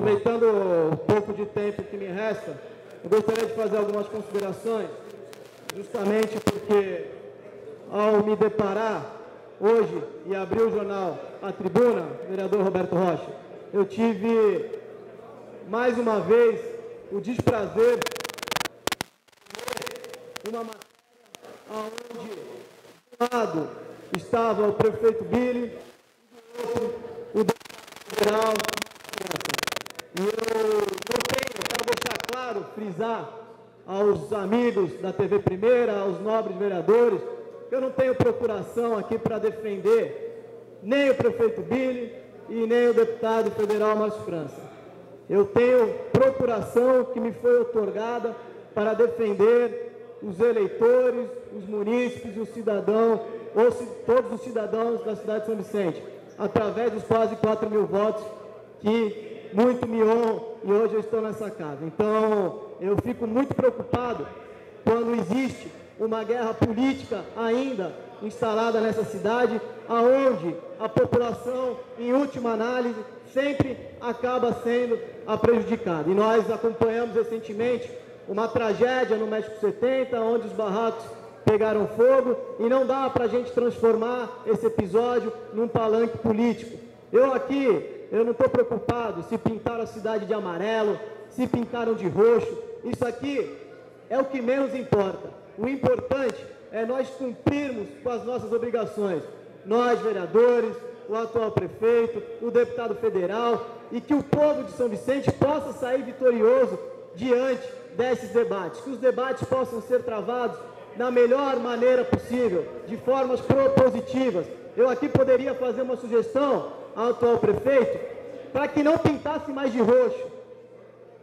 Aproveitando o pouco de tempo que me resta, eu gostaria de fazer algumas considerações, justamente porque, ao me deparar hoje e abrir o jornal A Tribuna, vereador Roberto Rocha, eu tive, mais uma vez, o desprazer de uma matéria onde, de um lado, estava o prefeito Billy, e do outro, o deputado federal. E eu quero deixar claro, frisar aos amigos da TV Primeira, aos nobres vereadores, que eu não tenho procuração aqui para defender nem o prefeito Billy e nem o deputado federal Márcio França. Eu tenho procuração que me foi outorgada para defender os eleitores, os munícipes, os cidadãos, todos os cidadãos da cidade de São Vicente, através dos quase 4 mil votos que muito me honram e hoje eu estou nessa casa. Então, eu fico muito preocupado quando existe uma guerra política ainda instalada nessa cidade, aonde a população, em última análise, sempre acaba sendo a prejudicada. E nós acompanhamos recentemente uma tragédia no México 70, onde os barracos pegaram fogo, e não dá para a gente transformar esse episódio num palanque político. Eu não estou preocupado se pintaram a cidade de amarelo, se pintaram de roxo. Isso aqui é o que menos importa. O importante é nós cumprirmos com as nossas obrigações. Nós, vereadores, o atual prefeito, o deputado federal, e que o povo de São Vicente possa sair vitorioso diante desses debates. Que os debates possam ser travados da melhor maneira possível, de formas propositivas. Eu aqui poderia fazer uma sugestão ao atual prefeito para que não pintasse mais de roxo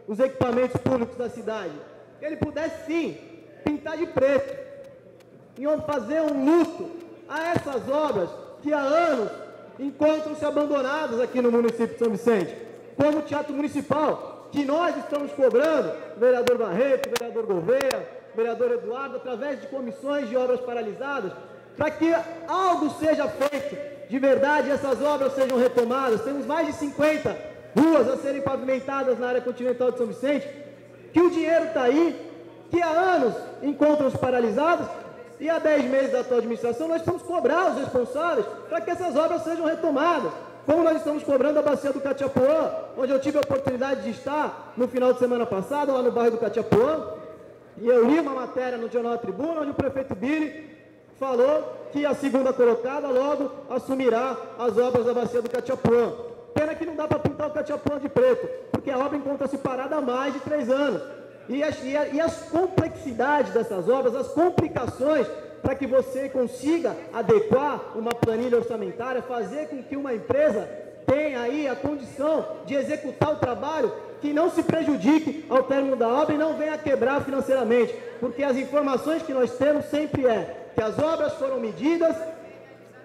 os equipamentos públicos da cidade. Que ele pudesse, sim, pintar de preto e fazer um luto a essas obras que há anos encontram-se abandonadas aqui no município de São Vicente, como o Teatro Municipal, que nós estamos cobrando, vereador Barreto, vereador Gouveia, vereador Eduardo, através de comissões de obras paralisadas, para que algo seja feito de verdade, essas obras sejam retomadas. Temos mais de 50 ruas a serem pavimentadas na área continental de São Vicente, que o dinheiro está aí, que há anos encontram-se paralisados, e há 10 meses da atual administração nós estamos cobrar os responsáveis para que essas obras sejam retomadas. Como nós estamos cobrando a bacia do Catiapuã, onde eu tive a oportunidade de estar no final de semana passado, lá no bairro do Catiapuã, e eu li uma matéria no jornal A Tribuna, onde o prefeito Billy falou que a segunda colocada logo assumirá as obras da bacia do Catiapuã. Pena que não dá para pintar o Catiapuã de preto, porque a obra encontra-se parada há mais de 3 anos. E as complexidades dessas obras, as complicações para que você consiga adequar uma planilha orçamentária, fazer com que uma empresa tenha aí a condição de executar o trabalho, que não se prejudique ao término da obra e não venha a quebrar financeiramente, porque as informações que nós temos sempre que as obras foram medidas,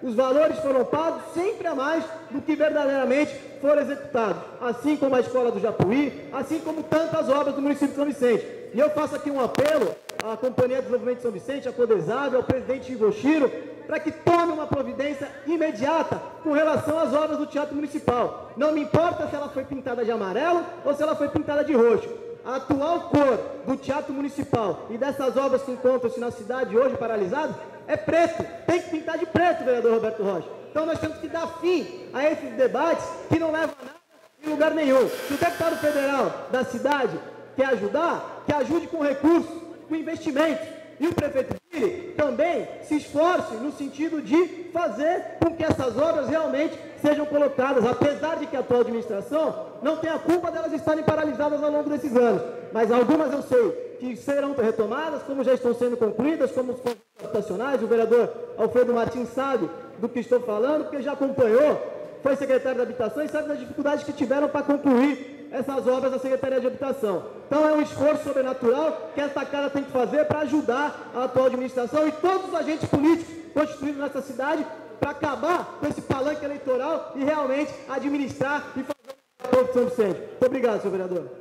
os valores foram pagos sempre a mais do que verdadeiramente foram executados, assim como a Escola do Japuí, assim como tantas obras do município de São Vicente. E eu faço aqui um apelo à Companhia de Desenvolvimento de São Vicente, à Codesab, ao presidente Igoshiro, para que tome uma providência imediata com relação às obras do Teatro Municipal. Não me importa se ela foi pintada de amarelo ou se ela foi pintada de roxo. A atual cor do Teatro Municipal e dessas obras que encontram-se na cidade hoje paralisadas é preto. Tem que pintar de preto, vereador Roberto Rocha. Então nós temos que dar fim a esses debates que não levam a nada em lugar nenhum. Se o deputado federal da cidade quer ajudar, que ajude com recursos, com investimentos. E o prefeito Billy também se esforce no sentido de fazer com que essas obras realmente sejam colocadas, apesar de que a atual administração não tem a culpa delas estarem paralisadas ao longo desses anos. Mas algumas eu sei que serão retomadas, como já estão sendo concluídas, como os pontos habitacionais. O vereador Alfredo Martins sabe do que estou falando, porque já acompanhou, foi secretário da Habitação e sabe das dificuldades que tiveram para concluir essas obras da Secretaria de Habitação. Então é um esforço sobrenatural que essa casa tem que fazer para ajudar a atual administração e todos os agentes políticos constituídos nessa cidade para acabar com esse palanque eleitoral e realmente administrar e fazer o povo de São Vicente. Muito obrigado, senhor vereador.